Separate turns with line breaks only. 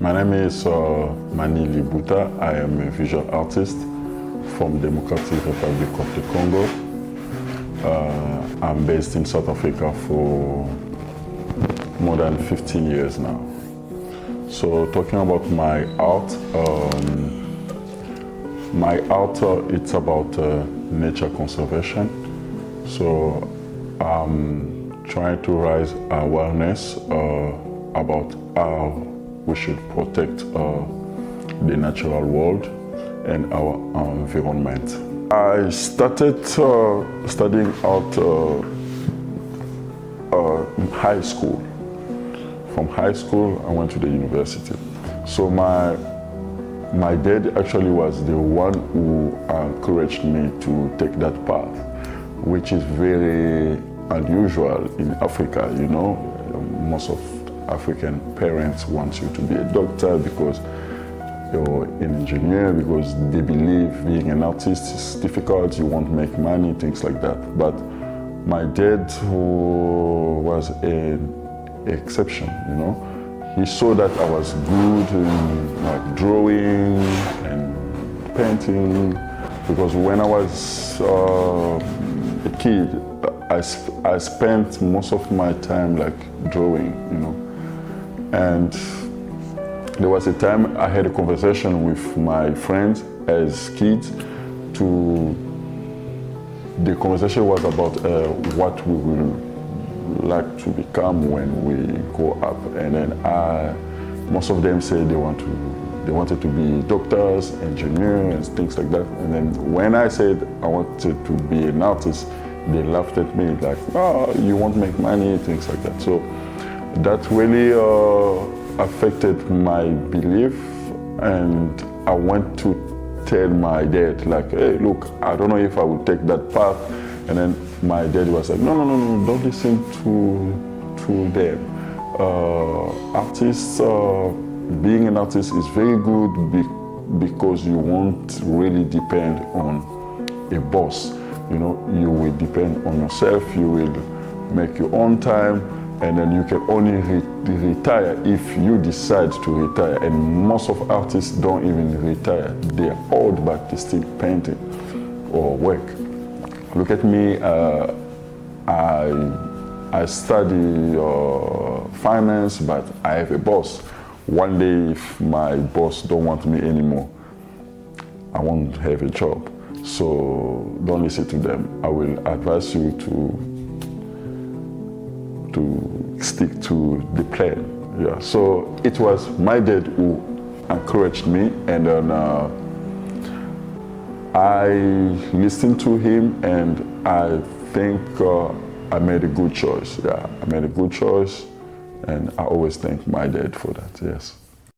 My name is Mani Libuta. I am a visual artist from Democratic Republic of the Congo. I'm based in South Africa for more than 15 years now. So talking about my art, it's about nature conservation. So I'm trying to raise awareness about how we should protect the natural world and our environment. I started studying art in high school. From high school, I went to the university. So my dad actually was the one who encouraged me to take that path, which is very unusual in Africa, you know. Most of African parents want you to be a doctor because you're an engineer, because they believe being an artist is difficult, you won't make money, things like that. But my dad, who was an exception, you know, he saw that I was good in like drawing and painting, because when I was a kid, I spent most of my time like drawing, you know. And there was a time I had a conversation with my friends as kids. The conversation was about what we will like to become when we grow up. And then most of them said they wanted to be doctors, engineers, and things like that. And then when I said I wanted to be an artist, they laughed at me like, "Oh, you won't make money," things like that. So that really affected my belief, and I went to tell my dad like, "Hey, look, I don't know if I will take that path." And then my dad was like, no, don't listen to them. Artists, being an artist is very good because you won't really depend on a boss. You know, you will depend on yourself, you will make your own time, and then you can only retire if you decide to retire. And most of artists don't even retire. They're old, but they're still painting or work. Look at me, I study finance, but I have a boss. One day, if my boss don't want me anymore, I won't have a job. So don't listen to them. I will advise you to stick to the plan. Yeah. So it was my dad who encouraged me, and then I listened to him, and I think I made a good choice. Yeah, I made a good choice, and I always thank my dad for that. Yes.